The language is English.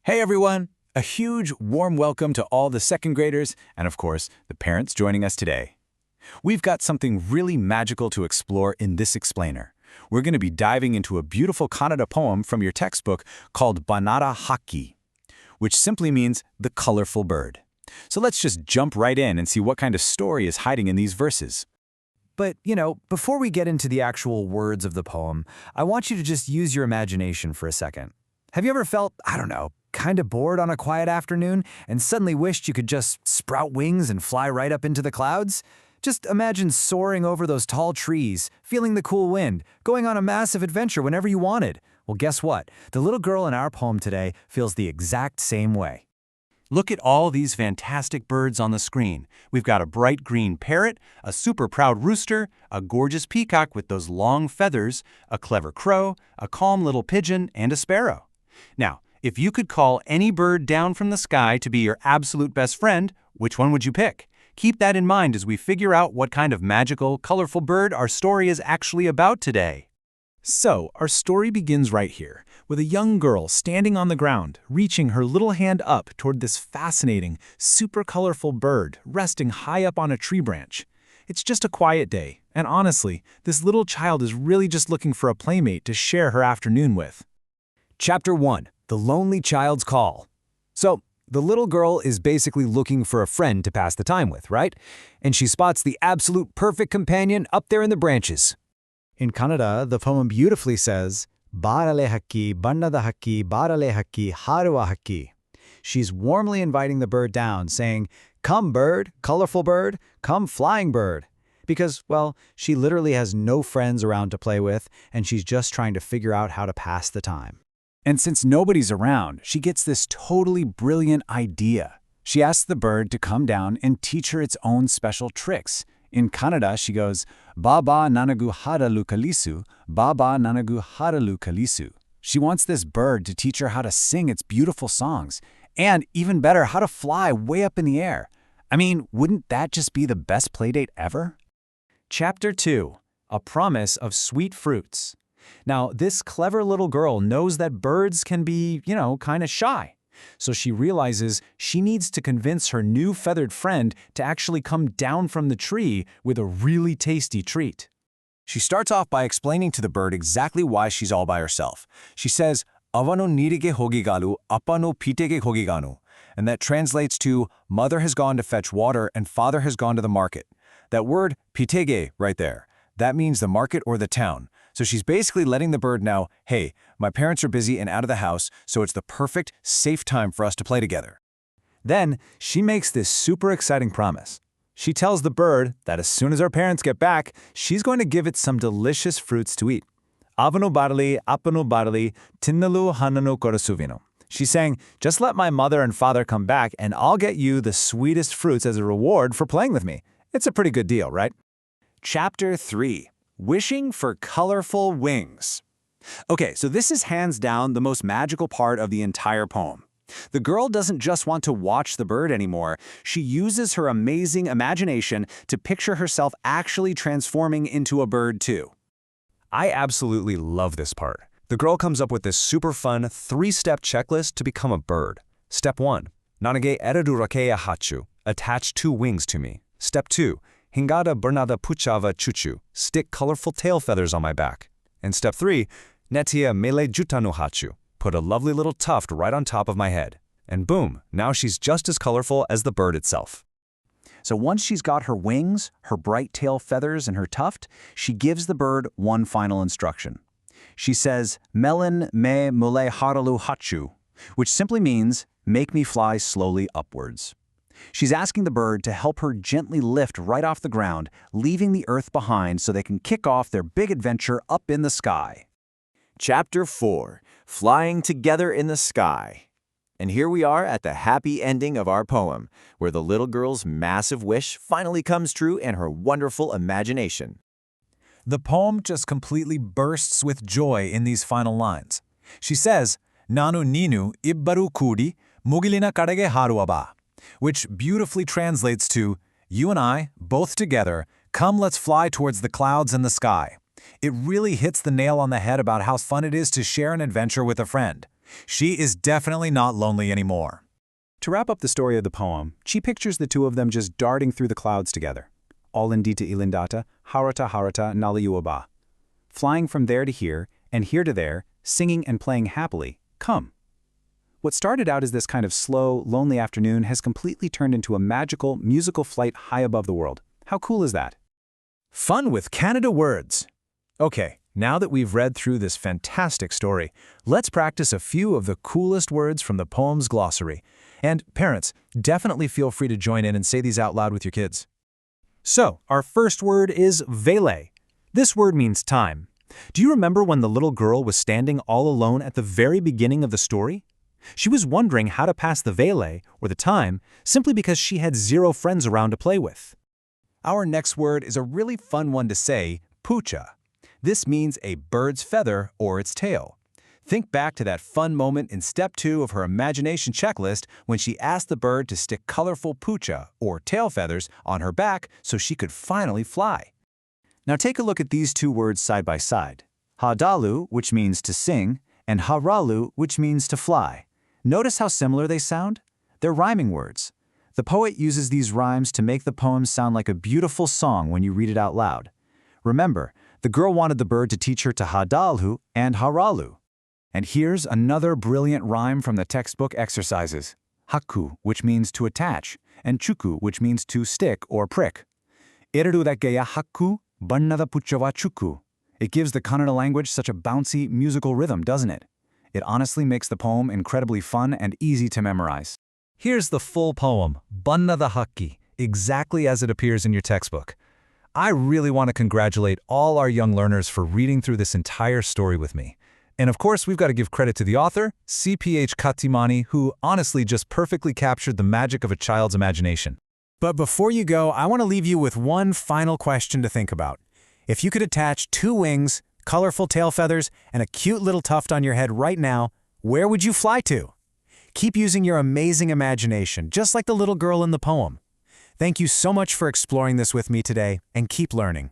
Hey everyone! A huge, warm welcome to all the second graders and, of course, the parents joining us today. We've got something really magical to explore in this explainer. We're going to be diving into a beautiful Kannada poem from your textbook called Bannada Hakki, which simply means the colorful bird. So let's just jump right in and see what kind of story is hiding in these verses. But, before we get into the actual words of the poem, I want you to just use your imagination for a second. Have you ever felt, kind of bored on a quiet afternoon and suddenly wished you could just sprout wings and fly right up into the clouds? Just imagine soaring over those tall trees, feeling the cool wind, going on a massive adventure whenever you wanted. Well, guess what? The little girl in our poem today feels the exact same way. Look at all these fantastic birds on the screen. We've got a bright green parrot, a super proud rooster, a gorgeous peacock with those long feathers, a clever crow, a calm little pigeon, and a sparrow. Now, if you could call any bird down from the sky to be your absolute best friend, which one would you pick? Keep that in mind as we figure out what kind of magical, colorful bird our story is actually about today. So, our story begins right here, with a young girl standing on the ground, reaching her little hand up toward this fascinating, super colorful bird resting high up on a tree branch. It's just a quiet day, and honestly, this little child is really just looking for a playmate to share her afternoon with. Chapter 1. The Lonely Child's Call. So, the little girl is basically looking for a friend to pass the time with, right? And she spots the absolute perfect companion up there in the branches. In Kannada, the poem beautifully says, Bannada Hakki, Bannada Hakki, Bannada Hakki, Haruva Hakki. She's warmly inviting the bird down, saying, "Come bird, colorful bird, come flying bird." Because, well, she literally has no friends around to play with, and she's just trying to figure out how to pass the time. And since nobody's around, she gets this totally brilliant idea. She asks the bird to come down and teach her its own special tricks. In Kannada, she goes, Baba nanagu haralu kalisu, Baba nanagu haralu kalisu. She wants this bird to teach her how to sing its beautiful songs, and even better, how to fly way up in the air. I mean, wouldn't that just be the best playdate ever? Chapter 2. A Promise of Sweet Fruits. Now, this clever little girl knows that birds can be, kind of shy. So she realizes she needs to convince her new feathered friend to actually come down from the tree with a really tasty treat. She starts off by explaining to the bird exactly why she's all by herself. She says, Avano nirige hogigalu, appano pitege hogiganu. And that translates to, Mother has gone to fetch water and Father has gone to the market. That word, pitege, right there, that means the market or the town. So she's basically letting the bird know, hey, my parents are busy and out of the house, so it's the perfect, safe time for us to play together. Then she makes this super exciting promise. She tells the bird that as soon as her parents get back, she's going to give it some delicious fruits to eat. Avano barli, appano barli, tinnalu hananu korasuvino. She's saying, just let my mother and father come back and I'll get you the sweetest fruits as a reward for playing with me. It's a pretty good deal, right? Chapter 3. Wishing for colorful wings. Okay, so this is hands down the most magical part of the entire poem. The girl doesn't just want to watch the bird anymore. She uses her amazing imagination to picture herself actually transforming into a bird too. I absolutely love this part. The girl comes up with this super fun 3-step checklist to become a bird. Step 1. Nanage eredu rakeya hachu. Attach 2 wings to me. Step 2. Hingada Bannada puchava chuchu, stick colorful tail feathers on my back. And step 3, netia mele jutanu hachu, put a lovely little tuft right on top of my head. And boom, now she's just as colorful as the bird itself. So once she's got her wings, her bright tail feathers, and her tuft, she gives the bird one final instruction. She says, Melon me mule haralu hachu, which simply means, make me fly slowly upwards. She's asking the bird to help her gently lift right off the ground, leaving the earth behind so they can kick off their big adventure up in the sky. Chapter 4. Flying Together in the Sky. And here we are at the happy ending of our poem, where the little girl's massive wish finally comes true and her wonderful imagination. The poem just completely bursts with joy in these final lines. She says, Nanu ninu ibbaru kudi mugilina kadege haruaba, which beautifully translates to, you and I, both together, come let's fly towards the clouds and the sky. It really hits the nail on the head about how fun it is to share an adventure with a friend. She is definitely not lonely anymore. To wrap up the story of the poem, she pictures the two of them just darting through the clouds together. Alindita ilindata, harata harata nalayuaba. Flying from there to here, and here to there, singing and playing happily, come. What started out as this kind of slow, lonely afternoon has completely turned into a magical, musical flight high above the world. How cool is that? Fun with Canada words. Okay, now that we've read through this fantastic story, let's practice a few of the coolest words from the poem's glossary. And parents, definitely feel free to join in and say these out loud with your kids. So, our first word is vele. This word means time. Do you remember when the little girl was standing all alone at the very beginning of the story? She was wondering how to pass the vele, or the time, simply because she had 0 friends around to play with. Our next word is a really fun one to say, pucha. This means a bird's feather or its tail. Think back to that fun moment in step 2 of her imagination checklist when she asked the bird to stick colorful pucha, or tail feathers, on her back so she could finally fly. Now take a look at these two words side by side. Hadalu, which means to sing, and haralu, which means to fly. Notice how similar they sound? They're rhyming words. The poet uses these rhymes to make the poem sound like a beautiful song when you read it out loud. Remember, the girl wanted the bird to teach her to hadalhu and haralu. And here's another brilliant rhyme from the textbook exercises. Hakku, which means to attach, and chuku, which means to stick or prick. Irudakkeya hakku, Bannada puchava chuku. It gives the Kannada language such a bouncy, musical rhythm, doesn't it? It honestly makes the poem incredibly fun and easy to memorize. Here's the full poem, Bannada Hakki, exactly as it appears in your textbook. I really want to congratulate all our young learners for reading through this entire story with me. And of course, we've got to give credit to the author, CPH Katimani, who honestly just perfectly captured the magic of a child's imagination. But before you go, I want to leave you with one final question to think about. If you could attach 2 wings, colorful tail feathers, and a cute little tuft on your head right now, where would you fly to? Keep using your amazing imagination, just like the little girl in the poem. Thank you so much for exploring this with me today, and keep learning.